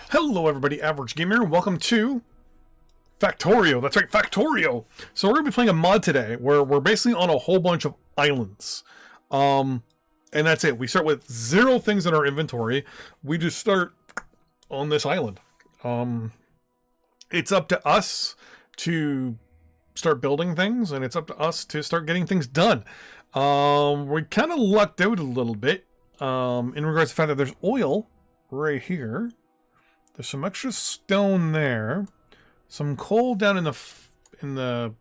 Hello everybody, Average Gamer, welcome to Factorio. That's right, Factorio! So we're going to be playing a mod today where we're basically on a whole bunch of islands. And that's it. We start with 0 things in our inventory. We just start on this island. It's up to us to start building things, and it's up to us to start getting things done. We kind of lucked out a little bit in regards to the fact that there's oil right here. There's some extra stone there, some coal down in the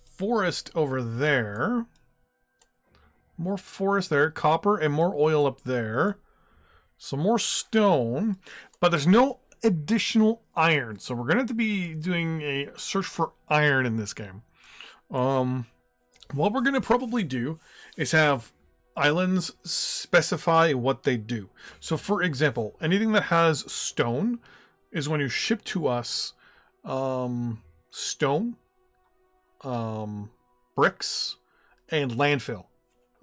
forest over there, more forest there, copper and more oil up there, some more stone, but there's no additional iron, so we're gonna have to be doing a search for iron in this game. What we're gonna probably do is have islands specify what they do. So for example, anything that has stone is going to ship to us stone, bricks, and landfill.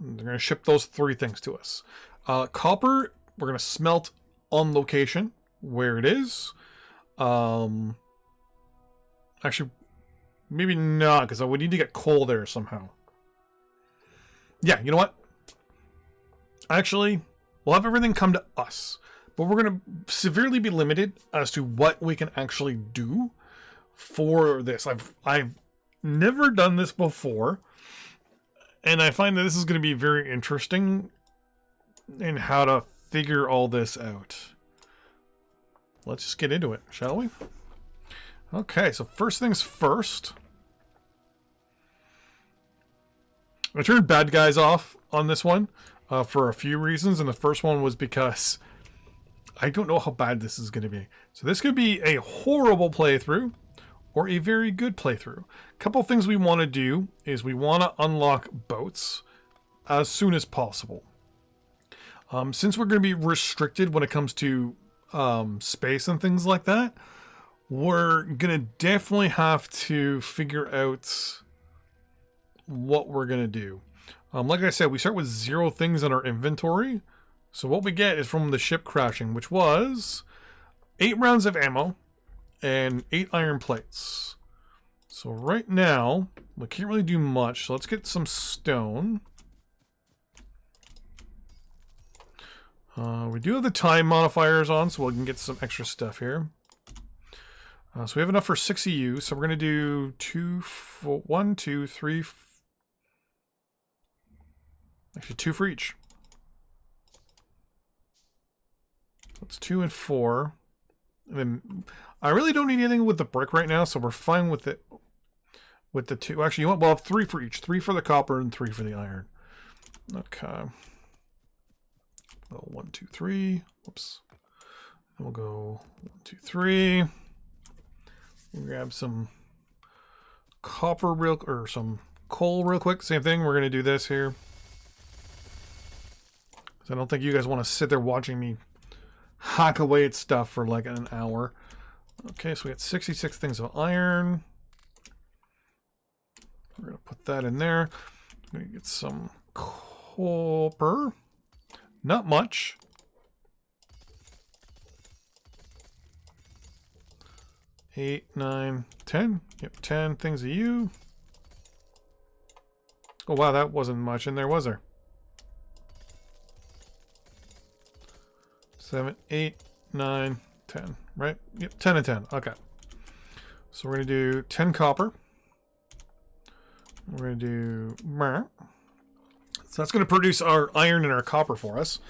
They're going to ship those 3 things to us. Copper, we're going to smelt on location where it is. Actually, maybe not, because I would need to get coal there somehow. Yeah, you know what? Actually, we'll have everything come to us, but we're going to severely be limited as to what we can actually do for this. I've never done this before, and I find that this is going to be very interesting in how to figure all this out. Let's just get into it, shall we? Okay, so first things first. I turned bad guys off on this one. For a few reasons, and the first one was because I don't know how bad this is going to be. So this could be a horrible playthrough or a very good playthrough. A couple things we want to do is we want to unlock boats as soon as possible. Since we're going to be restricted when it comes to space and things like that, we're going to definitely have to figure out what we're going to do. Like I said, we start with 0 things in our inventory. So what we get is from the ship crashing, which was 8 rounds of ammo and 8 iron plates. So right now, we can't really do much. So let's get some stone. We do have the time modifiers on, so we can get some extra stuff here. So we have enough for 6 EU. So we're going to do 1, 2, 3, actually 2 for each. That's 2 and 4. And then I really don't need anything with the brick right now, so we're fine with it. With the 2. Actually, you want, we'll have 3 for each. 3 for the copper and 3 for the iron. Okay. Well, 1, 2, 3. Whoops. And we'll go 1, 2, 3. We'll grab some copper or some coal real quick. Same thing. We're going to do this here. I don't think you guys want to sit there watching me hack away at stuff for like an hour. Okay, so we got 66 things of iron. We're going to put that in there. We're going to get some copper. Not much. 8, 9, 10. Yep, 10 things of you. Oh wow, that wasn't much in there, was there? 7, 8, 9, 10, right? Yep, 10 and 10. Okay. So we're going to do 10 copper. We're going to do... So that's going to produce our iron and our copper for us.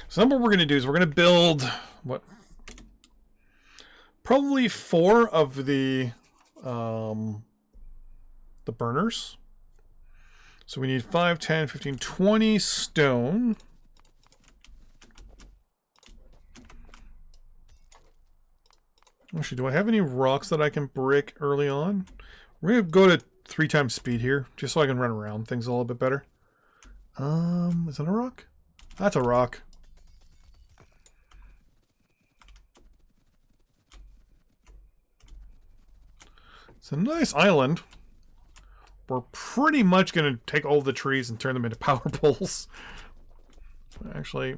So then what we're going to do is we're going to build... what? Probably 4 of the burners. So we need 5, 10, 15, 20 stone. Actually, do I have any rocks that I can break early on? We're going to go to 3 times speed here, just so I can run around things a little bit better. Is that a rock? That's a rock. It's a nice island. We're pretty much going to take all the trees and turn them into power poles. Actually,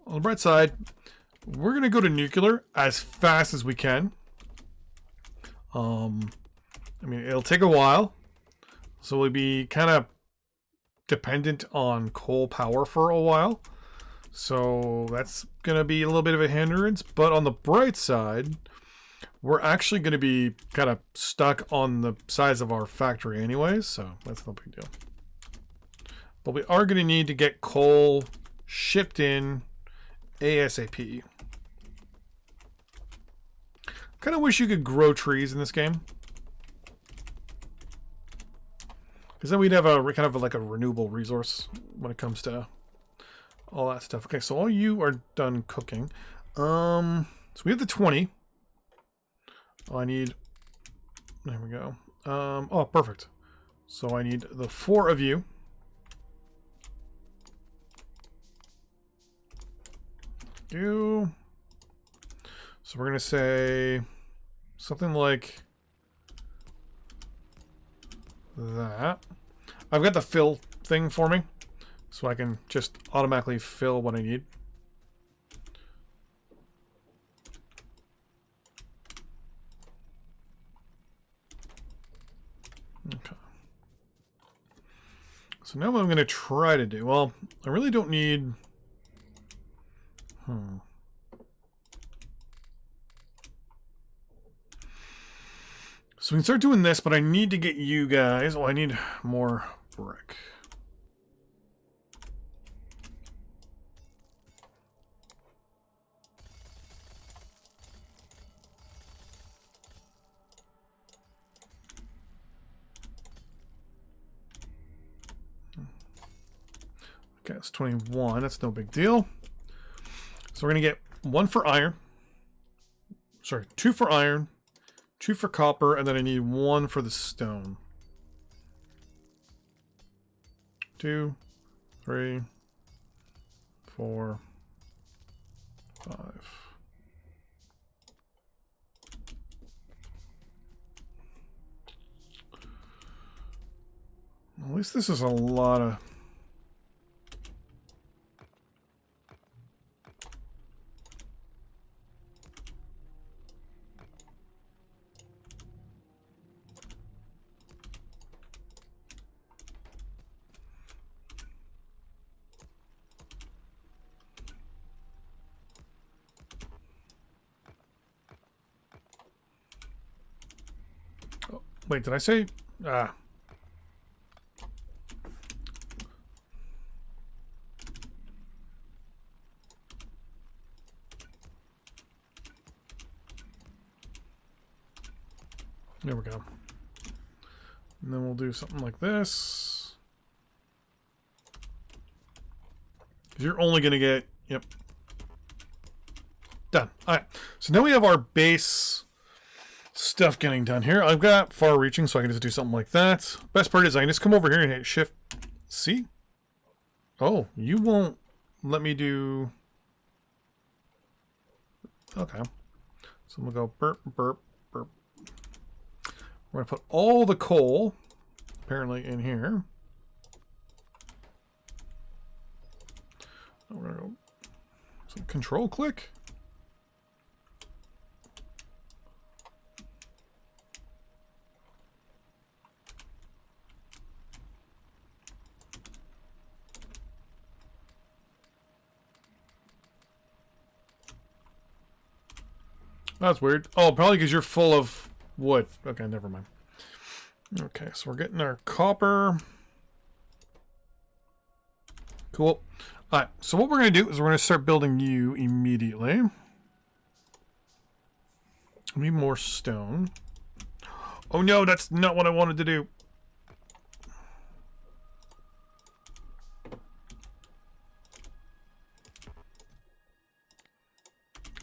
on the bright side, we're going to go to nuclear as fast as we can. I mean, it'll take a while. So we'll be kind of dependent on coal power for a while. So that's going to be a little bit of a hindrance. But on the bright side, we're actually going to be kind of stuck on the size of our factory anyways. So that's no big deal. But we are going to need to get coal shipped in ASAP. Kind of wish you could grow trees in this game. Because then we'd have a kind of like a renewable resource when it comes to all that stuff. Okay, so all you are done cooking. So we have the 20. Oh, I need... There we go. Oh, perfect. So I need the 4 of you. So we're going to say something like that. I've got the fill thing for me, so I can just automatically fill what I need. Okay. So now what I'm going to try to do, well, I really don't need... So we can start doing this, but I need to get you guys... Oh, I need more brick. Okay, it's 21. That's no big deal. So we're going to get 1 for iron. Sorry, 2 for iron. 2 for copper, and then I need 1 for the stone. 2, 3, 4, 5. At least this is a lot of... Wait, did I say? Ah. There we go. And then we'll do something like this. You're only going to get... Yep. Done. All right. So now we have our base... stuff getting done here. I've got far reaching, so I can just do something like that. Best part is I can just come over here and hit Shift C. Oh, you won't let me do... Okay. So I'm going to go burp, burp, burp. We're going to put all the coal, apparently, in here. We're going to go... So control click. That's weird. Oh, probably because you're full of wood. Okay, never mind. Okay, so we're getting our copper. Cool. All right, so what we're going to do is we're going to start building you immediately. We need more stone. Oh no, that's not what I wanted to do.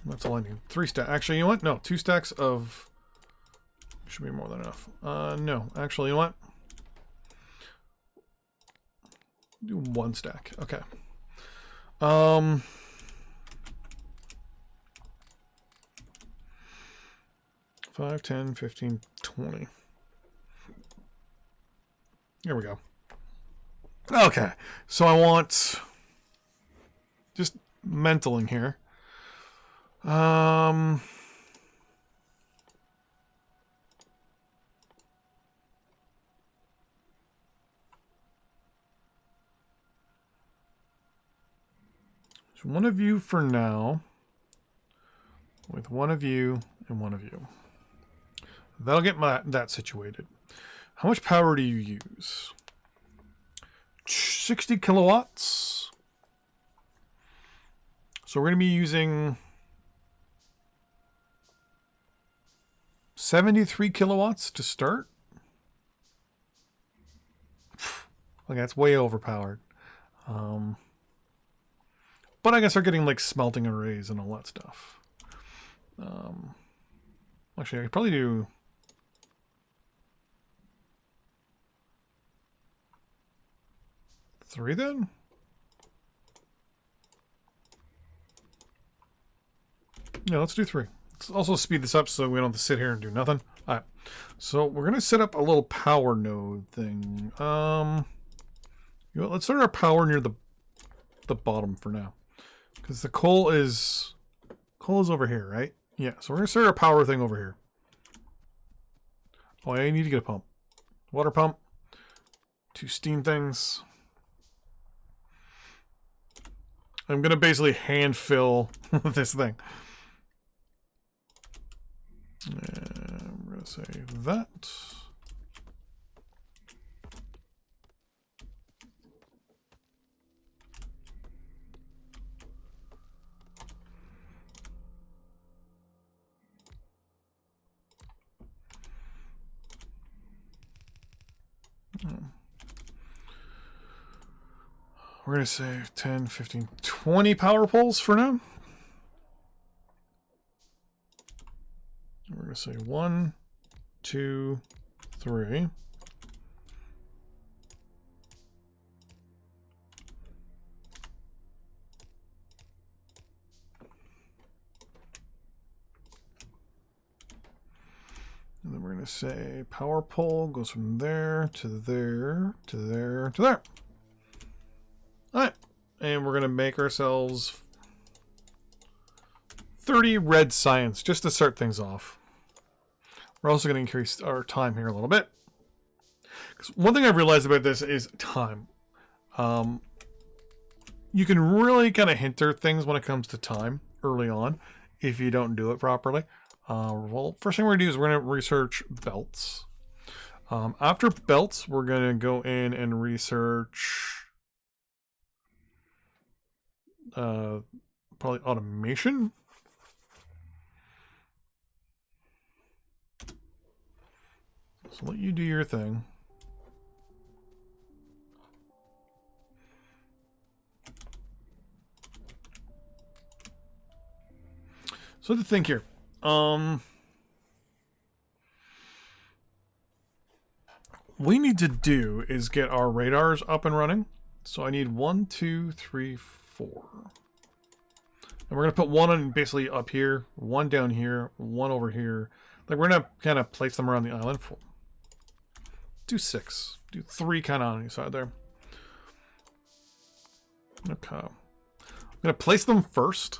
That's all I need. 3 stacks. Actually, you know what? No, 2 stacks of... Should be more than enough. No, actually, you know what? Do 1 stack. Okay. 5, 10, 15, 20. Here we go. Okay. So I want... Just mentaling here. Um, so one of you for now, with one of you and one of you. That'll get that situated. How much power do you use? 60 kilowatts. So we're going to be using 73 kilowatts to start. Okay, that's way overpowered. But I guess they're getting like smelting arrays and all that stuff. Actually, I could probably do... three then? Yeah, let's do 3. Let's also speed this up so we don't have to sit here and do nothing. Alright. So we're going to set up a little power node thing. You know, let's start our power near the bottom for now. Because the coal is over here, right? Yeah, so we're going to start our power thing over here. Oh, I need to get a pump. Water pump. 2 steam things. I'm going to basically hand fill this thing. And I'm going to say that. We're going to say 10, 15, 20 power poles for now. We're going to say 1, 2, 3. And then we're going to say power pole goes from there to there to there to there. All right. And we're going to make ourselves 30 red science just to start things off. We're also going to increase our time here a little bit. Because one thing I've realized about this is time. You can really kind of hinder things when it comes to time early on if you don't do it properly. Well, first thing we're going to do is we're going to research belts. After belts, we're going to go in and research probably automation. So let you do your thing. So to think here. We need to do is get our radars up and running. So I need 1, 2, 3, 4. And we're going to put one on basically up here, one down here, one over here. Like we're going to kind of place them around the island. Do 6. Do 3 kind of on each side there. Okay. I'm going to place them first.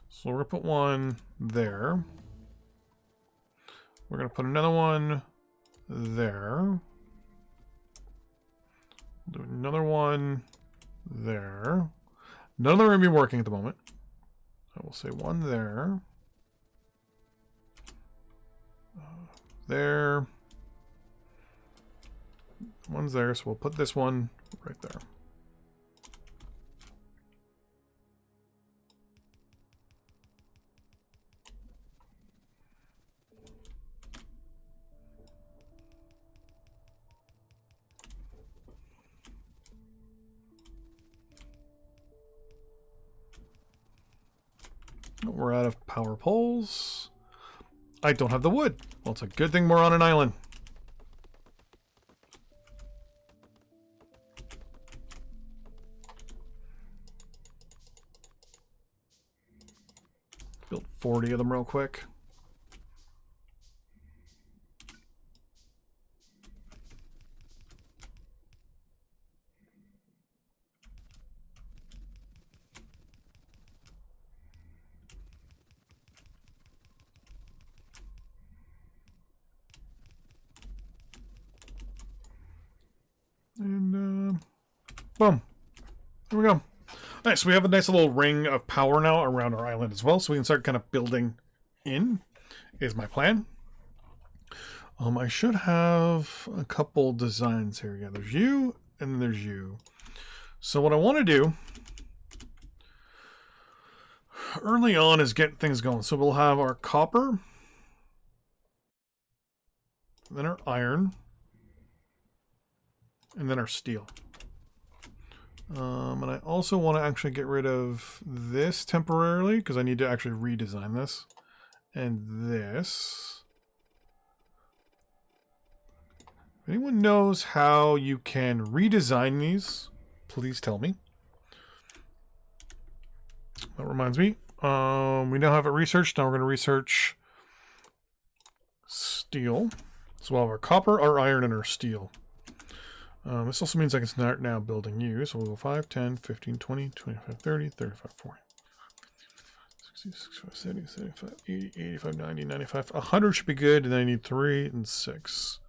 So we're going to put one there. We're going to put another one there. Do another one there. None of them are going to be working at the moment. I will say one there. There. One's there, so we'll put this one right there. We're out of power poles. I don't have the wood. Well, it's a good thing we're on an island. Built 40 of them real quick. Boom. There we go. Alright, so we have a nice little ring of power now around our island as well, so we can start kind of building in, is my plan. I should have a couple designs here. Yeah, there's you, and then there's you. So what I want to do early on is get things going. So we'll have our copper, then our iron, and then our steel. And I also want to actually get rid of this temporarily because I need to actually redesign this. And this. If anyone knows how you can redesign these, please tell me. That reminds me. We now have it researched. Now we're going to research steel. So we'll have our copper, our iron, and our steel. This also means I can start now building you. So we'll go 5, 10, 15, 20, 25, 30, 35, 40. 60, 65, 70, 75, 80, 85, 90, 95. 100 should be good. And then I need 3 and 6.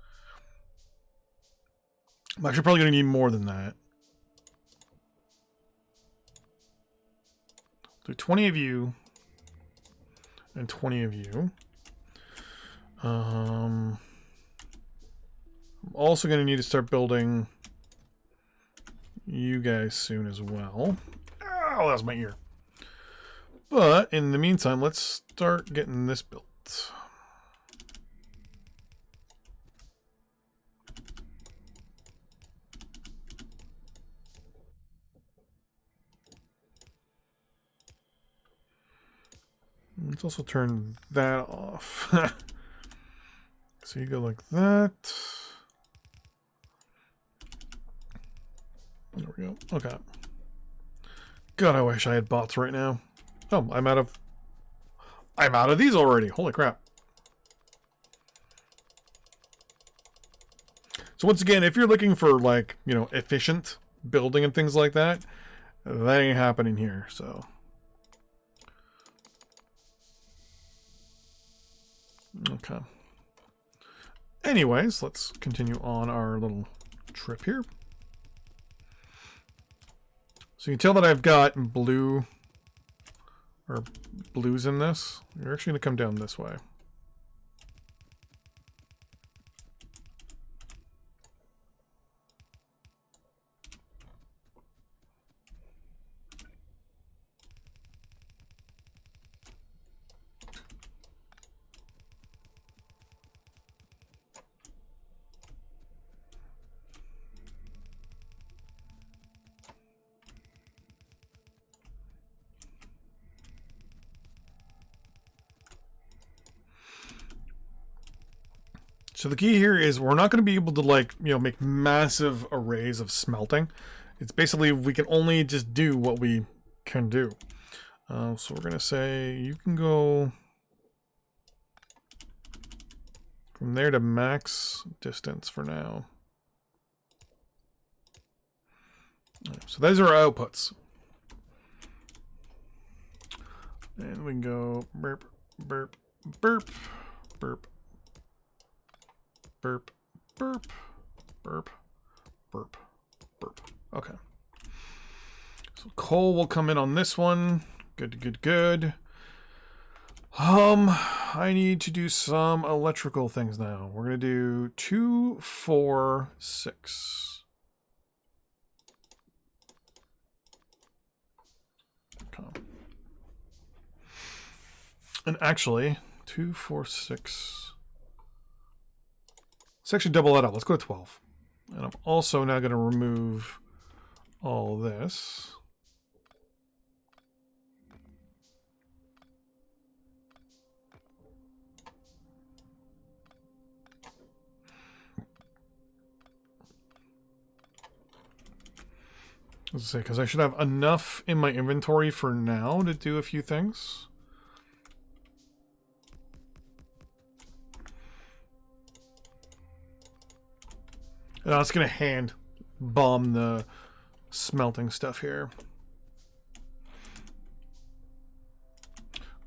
I'm actually probably going to need more than that. Do 20 of you and 20 of you. I'm also going to need to start building you guys soon as well. Oh, that was my ear. But in the meantime, let's start getting this built. Let's also turn that off. So you go like that. There we go. Okay. God, I wish I had bots right now. Oh, I'm out of these already. Holy crap. So once again, if you're looking for like, you know, efficient building and things like that, that ain't happening here, so. Okay. Anyways, let's continue on our little trip here. So you can tell that I've got blue or blues in this. You're actually going to come down this way. So the key here is we're not going to be able to, like, you know, make massive arrays of smelting. It's basically we can only just do what we can do. So we're going to say you can go from there to max distance for now. So those are our outputs. And we can go burp, burp, burp, burp. Burp, burp, burp, burp, burp. Okay. So coal will come in on this one. Good, good, good. I need to do some electrical things now. We're gonna do 2, 4, 6. Okay. And actually, 2, 4, 6. Let's actually double that up. Let's go to 12. And I'm also now going to remove all this. Let's say, because I should have enough in my inventory for now to do a few things. And I was going to hand bomb the smelting stuff here.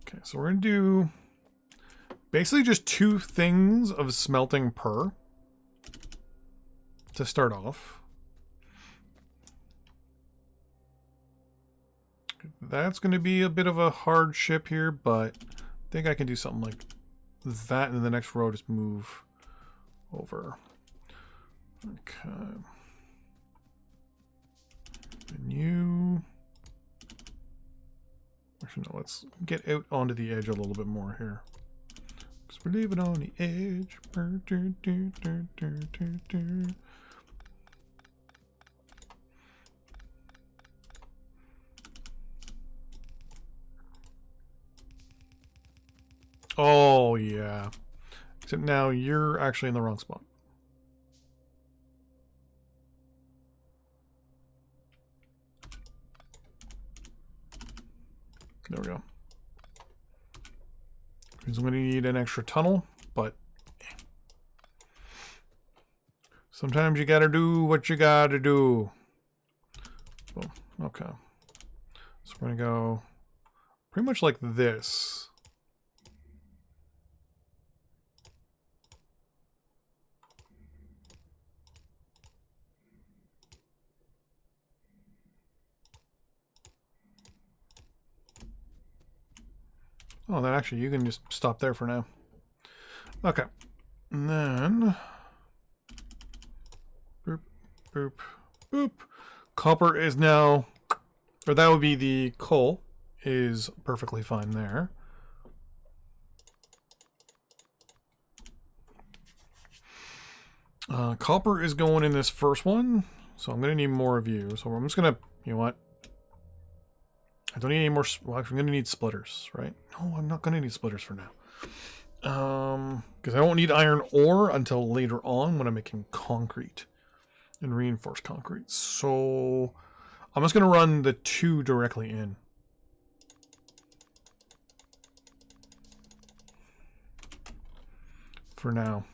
Okay, so we're going to do basically just 2 things of smelting per to start off. that's going to be a bit of a hardship here, but I think I can do something like that, and then the next row just move over. Okay. And you... Actually, no, let's get out onto the edge a little bit more here. Because we're leaving on the edge. Oh, yeah. Except now you're actually in the wrong spot. There we go. Because I'm going to need an extra tunnel, but sometimes you got to do what you got to do. Boom. Okay. So we're going to go pretty much like this. Oh, then actually you can just stop there for now. Okay. And then... Boop, boop, boop. Copper is now... Or that would be the coal. Is perfectly fine there. Copper is going in this first one. So I'm going to need more of you. So I'm just going to... You know what? I don't need any more... Well, actually, I'm going to need splitters, right? No, I'm not going to need splitters for now. Because I won't need iron ore until later on when I'm making concrete. And reinforced concrete. So... I'm just going to run the 2 directly in. For now.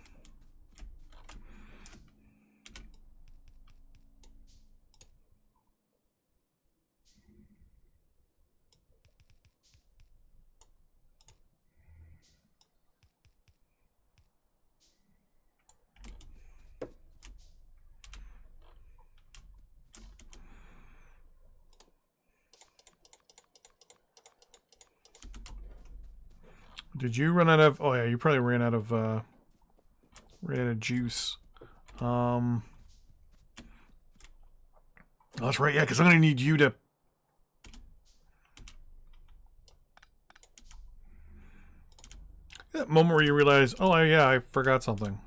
Did you run out of... Oh, yeah, you probably ran out of juice. Oh, that's right, yeah, because I'm going to need you to... That moment where you realize, oh, yeah, I forgot something.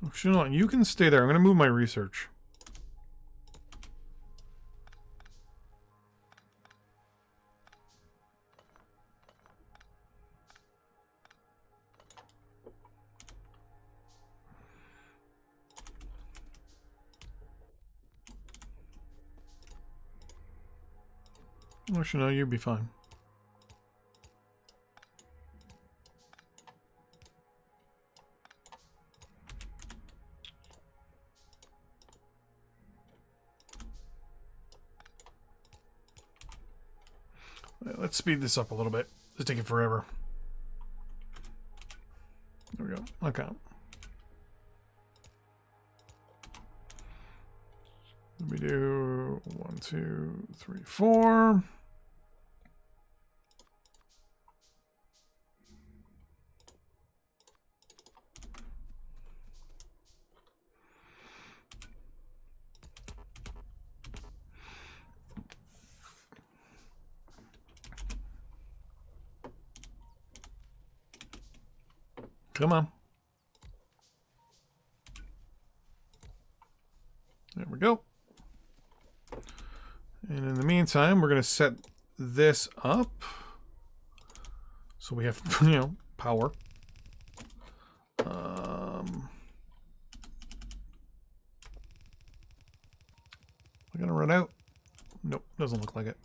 Actually, you can stay there. I'm going to move my research. Actually, no, you'd be fine. Let's speed this up a little bit. It's taking forever. There we go. Okay. Let me do 1, 2, 3, 4. Come on. There we go. And in the meantime, we're going to set this up. So we have, power. We're going to run out. Nope, doesn't look like it.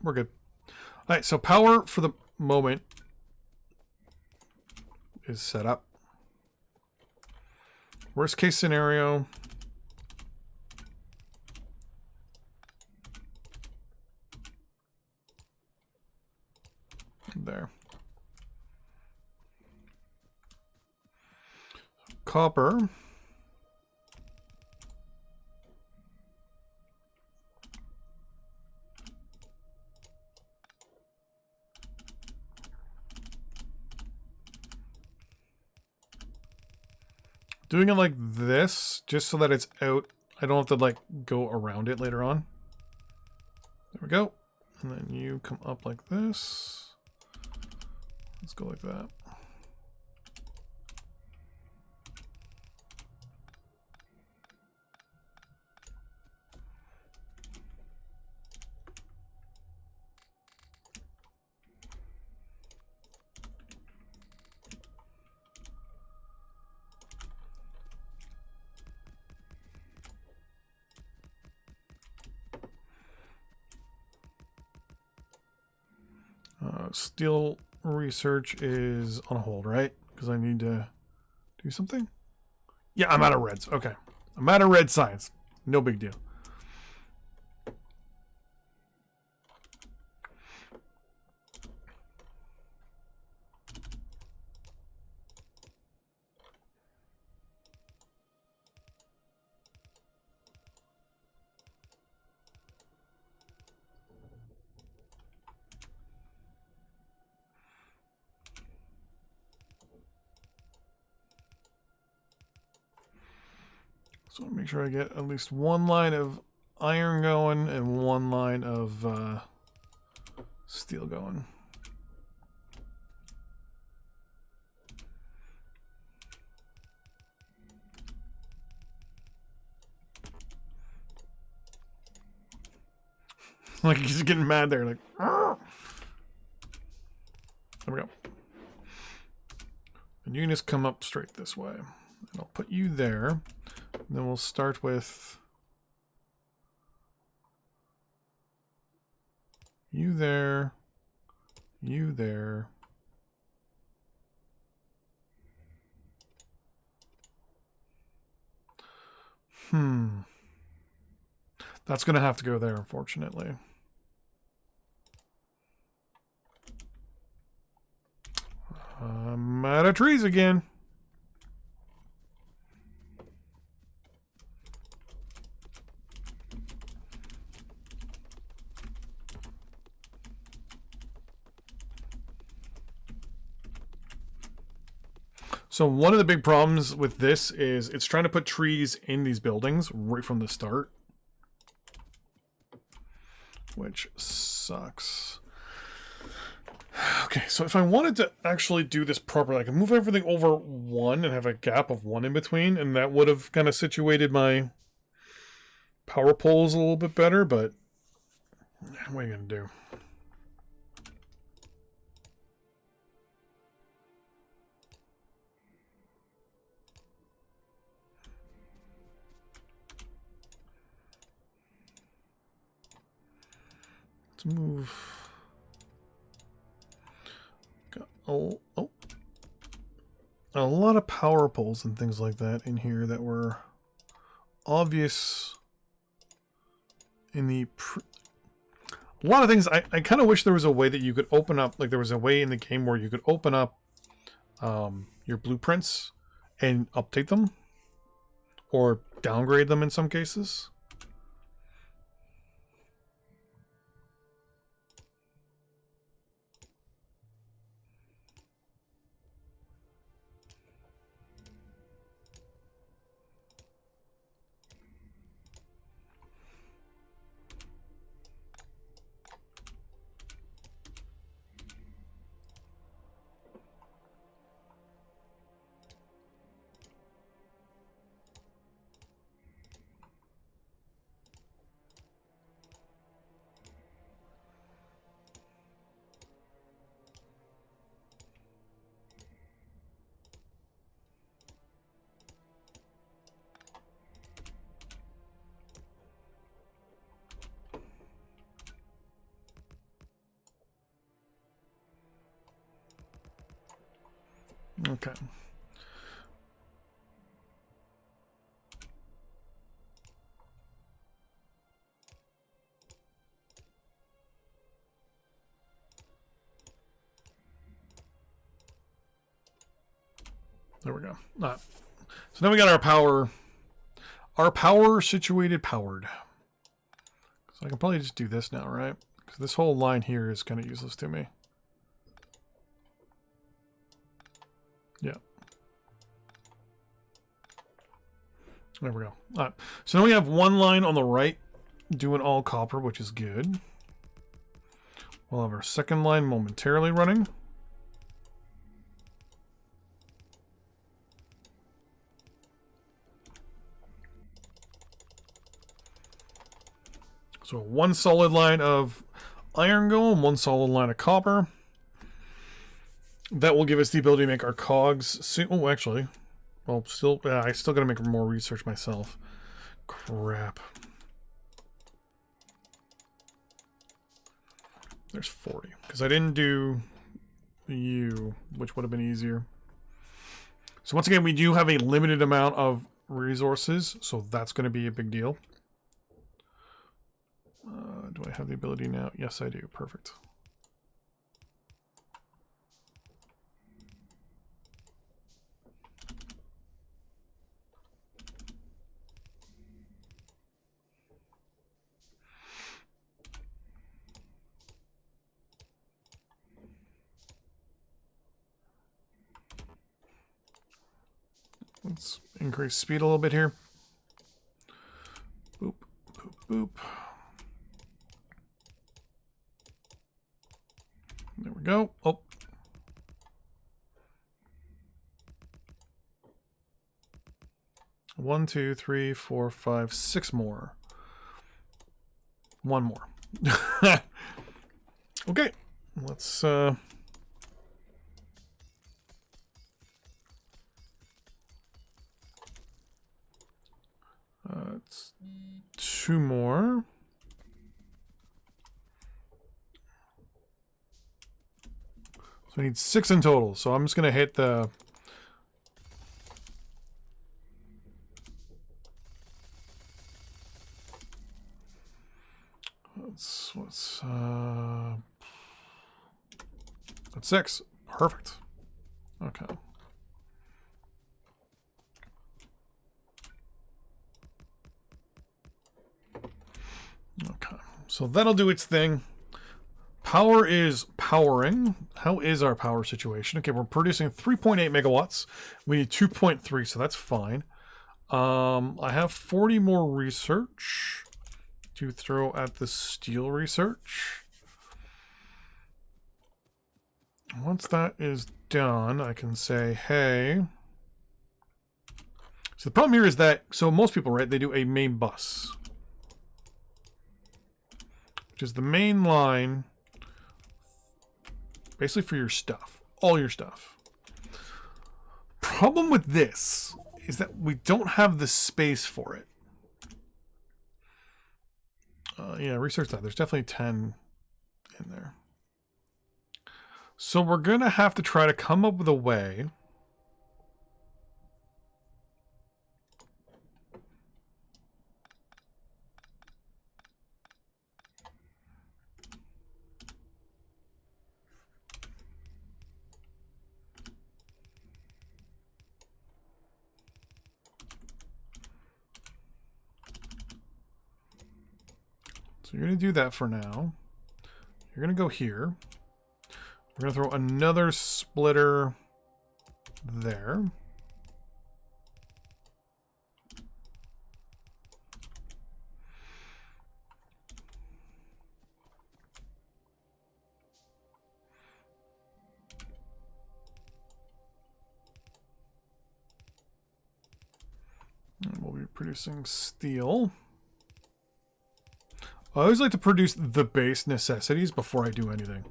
We're good. All right, so power for the moment is set up. Worst case scenario. there. Copper. Doing it like this, just so that it's out. I don't have to like go around it later on. There we go. And then you come up like this. Let's go like that. Steel research is on hold, right? Because I need to do something. Yeah, I'm out of reds. Okay. I'm out of red science. No big deal. So make sure I get at least one line of iron going and one line of steel going. Like he's getting mad there, like. Argh! There we go. And you can just come up straight this way. And I'll put you there. And then we'll start with you there, you there. That's going to have to go there, unfortunately. I'm out of trees again. So one of the big problems with this is it's trying to put trees in these buildings right from the start, which sucks. Okay, so if I wanted to actually do this properly, I could move everything over one and have a gap of one in between, and that would have kind of situated my power poles a little bit better, but what are you going to do? Let's move. Got a lot of power poles and things like that in here that were obvious in the a lot of things. I kind of wish there was a way that you could open up, like there was a way in the game where you could open up your blueprints and update them or downgrade them in some cases. Okay. There we go. So now we got our power. Our power situated powered. So I can probably just do this now, right? Because this whole line here is kind of useless to me. Yeah. There we go. All right. So now we have one line on the right doing all copper, which is good. We'll have our second line momentarily running. So one solid line of iron going, one solid line of copper. That will give us the ability to make our cogs soon. Oh, actually, well, still, I still got to make more research myself. Crap. There's 40 because I didn't do U, which would have been easier. So once again, we do have a limited amount of resources, so that's going to be a big deal. Do I have the ability now? Yes, I do. Perfect. Let's increase speed a little bit here. Boop, boop, boop. There we go. Oh. One, two, three, four, five, six more. One more. Okay. Let's it's two more. So I need 6 in total. So I'm just going to hit the... That's 6. Perfect. Okay. Okay. So that'll do its thing. Power is powering. How is our power situation? Okay, we're producing 3.8 megawatts. We need 2.3, so that's fine. I have 40 more research to throw at the steel research. Once that is done, I can say, hey. So the problem here is that, so most people, right, they do a main bus, which is the main line basically for your stuff, all your stuff. Problem with this is that we don't have the space for it. Yeah, research that. There's definitely 10 in there. So we're going to have to try to come up with a way So you're going to do that for now. You're going to go here. We're going to throw another splitter there. And we'll be producing steel. I always like to produce the base necessities before I do anything.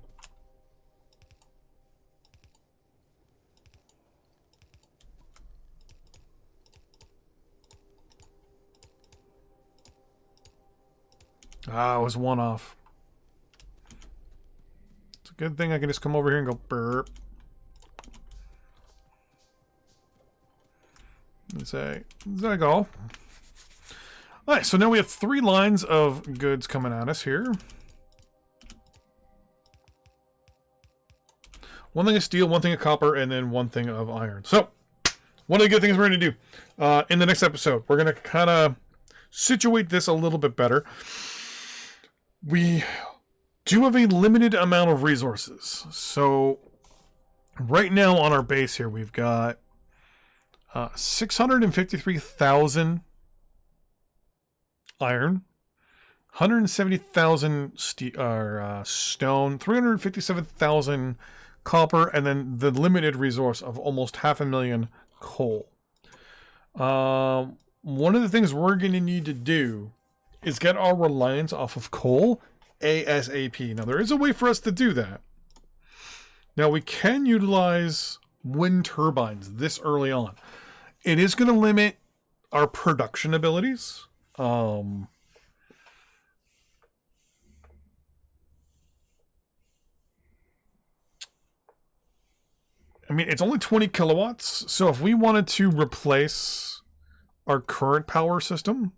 Ah, it was one off. It's a good thing I can just come over here and go burp. And say, there I go. Alright, so now we have 3 lines of goods coming at us here. One thing of steel, one thing of copper, and then one thing of iron. So, one of the good things we're going to do in the next episode, we're going to kind of situate this a little bit better. We do have a limited amount of resources. So right now on our base here, we've got 653,000 iron, 170,000 stone, 357,000 copper, and then the limited resource of almost 500,000 coal. One of the things we're going to need to do is get our reliance off of coal ASAP. Now, there is a way for us to do that. Now, we can utilize wind turbines this early on. It is going to limit our production abilities. I mean, it's only 20 kilowatts. So if we wanted to replace our current power system,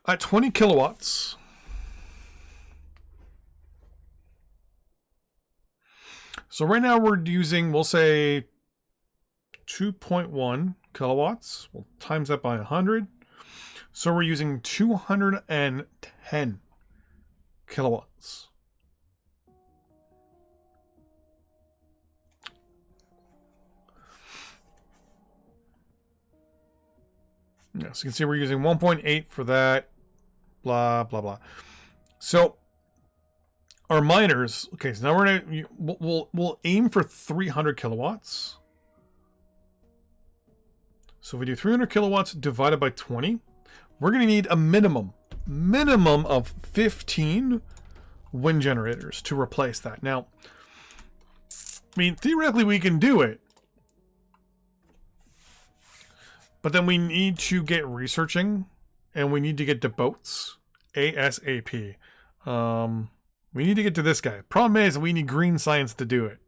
at 20 kilowatts, so right now we're using, we'll say 2.1 kilowatts. We'll times that by 100. So we're using 210 kilowatts. Yeah, so you can see we're using 1.8 for that. Blah, blah, blah. So our miners, okay, so now we'll aim for 300 kilowatts. So if we do 300 kilowatts divided by 20, we're going to need a minimum of 15 wind generators to replace that. Now, I mean, theoretically we can do it, but then we need to get researching, and we need to get to boats ASAP. We need to get to this guy. Problem is, we need green science to do it.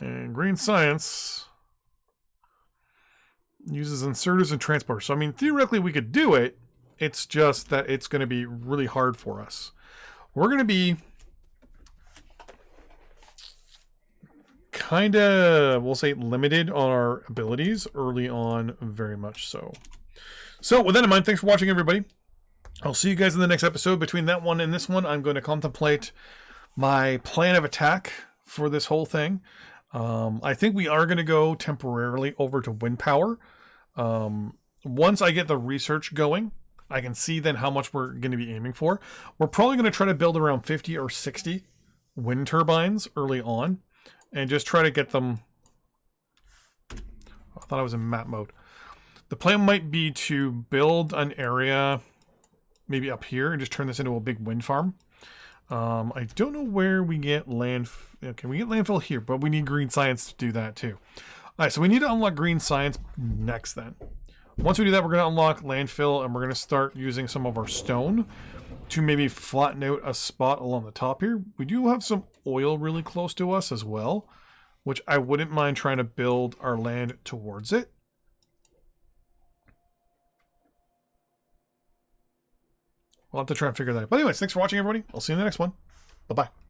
And green science uses inserters and transporters. So, I mean, theoretically, we could do it. It's just that it's going to be really hard for us. We're going to be kind of, we'll say, limited on our abilities early on, very much so. So, with that in mind, thanks for watching, everybody. I'll see you guys in the next episode. Between that one and this one, I'm going to contemplate my plan of attack for this whole thing. I think we are going to go temporarily over to wind power. Once I get the research going, I can see then how much we're going to be aiming for. We're probably going to try to build around 50 or 60 wind turbines early on and just try to get them. I thought I was in map mode. The plan might be to build an area maybe up here and just turn this into a big wind farm. I don't know where we get land. Okay, we get landfill here, but we need green science to do that too. All right, so we need to unlock green science next then. Once we do that, we're going to unlock landfill, and we're going to start using some of our stone to maybe flatten out a spot along the top here. We do have some oil really close to us as well, which I wouldn't mind trying to build our land towards it. We'll have to try and figure that out. But anyways, thanks for watching, everybody. I'll see you in the next one. Bye-bye.